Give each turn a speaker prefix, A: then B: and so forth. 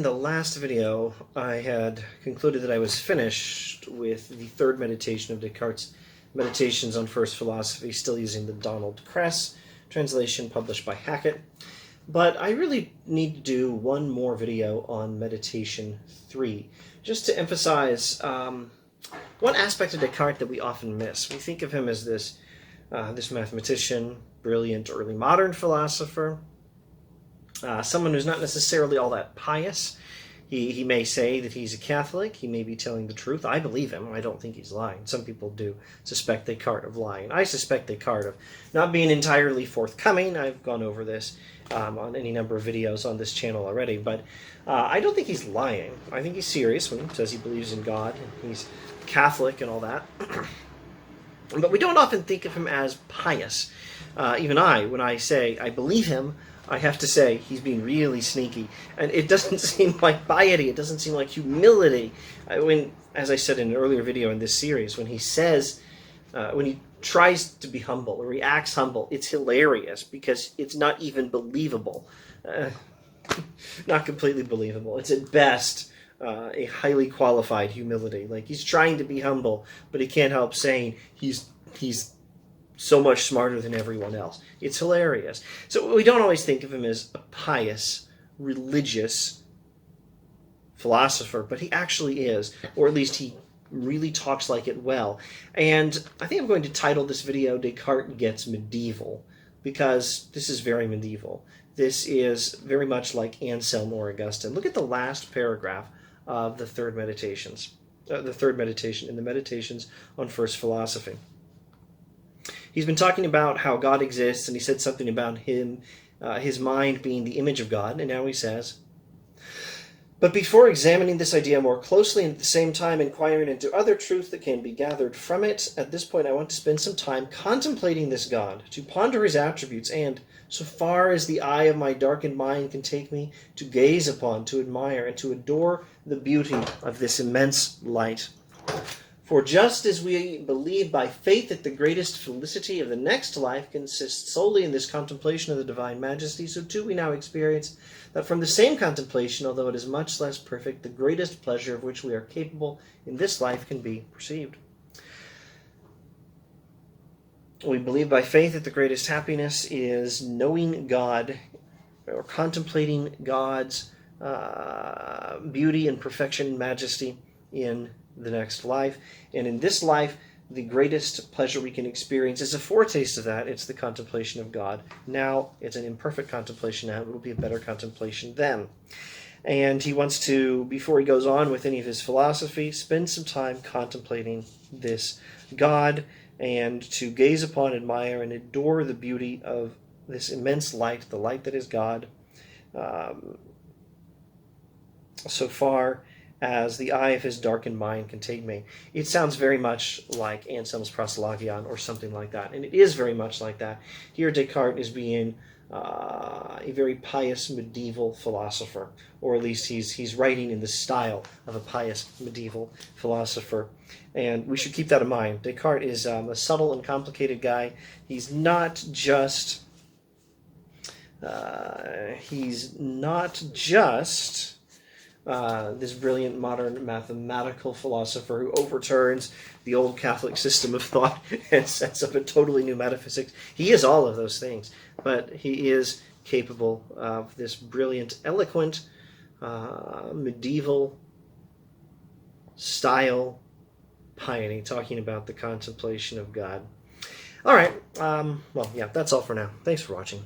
A: the last video, I had concluded that I was finished with the third meditation of Descartes' Meditations on First Philosophy, still using the Donald Kress translation published by Hackett. But I really need to do one more video on Meditation 3, just to emphasize one aspect of Descartes that we often miss. We think of him as this mathematician, brilliant early modern philosopher, someone who's not necessarily all that pious. He may say that he's a Catholic. He may be telling the truth. I believe him. I don't think he's lying. Some people do suspect Descartes of lying. I suspect Descartes of not being entirely forthcoming. I've gone over this on any number of videos on this channel already, but I don't think he's lying. I think he's serious when he says he believes in God, and he's Catholic and all that. But we don't often think of him as pious. Even when I say I believe him, I have to say he's being really sneaky. And it doesn't seem like piety. It doesn't seem like humility. As I said in an earlier video in this series, when he says, when he tries to be humble or he acts humble, it's hilarious because it's not even believable. Not completely believable. It's at best a highly qualified humility. Like, he's trying to be humble, but he can't help saying he's so much smarter than everyone else. It's hilarious. So we don't always think of him as a pious, religious philosopher, but he actually is, or at least he really talks like it well. And I think I'm going to title this video Descartes Gets Medieval, because this is very medieval. This is very much like Anselm or Augustine. Look at the last paragraph of the third meditation in the Meditations on First Philosophy. He's been talking about how God exists, and he said something about him, his mind being the image of God, and now he says, "But before examining this idea more closely and at the same time inquiring into other truth that can be gathered from it, at this point I want to spend some time contemplating this God, to ponder his attributes, and, so far as the eye of my darkened mind can take me, to gaze upon, to admire, and to adore the beauty of this immense light. For just as we believe by faith that the greatest felicity of the next life consists solely in this contemplation of the divine majesty, so too we now experience that from the same contemplation, although it is much less perfect, the greatest pleasure of which we are capable in this life can be perceived. We believe by faith that the greatest happiness is knowing God, or contemplating God's beauty and perfection and majesty in the next life. And in this life, the greatest pleasure we can experience is a foretaste of that. It's the contemplation of God. Now, it's an imperfect contemplation now. It will be a better contemplation then." And he wants to, before he goes on with any of his philosophy, spend some time contemplating this God and to gaze upon, admire, and adore the beauty of this immense light, the light that is God, so far as the eye of his darkened mind can take me. It sounds very much like Anselm's Proselygion or something like that, and it is very much like that. Here Descartes is being a very pious medieval philosopher, or at least he's writing in the style of a pious medieval philosopher, and we should keep that in mind. Descartes is a subtle and complicated guy. He's not just this brilliant modern mathematical philosopher who overturns the old Catholic system of thought and sets up a totally new metaphysics. He is all of those things, but he is capable of this brilliant, eloquent, medieval style piety, talking about the contemplation of God. All right, well, yeah, that's all for now. Thanks for watching.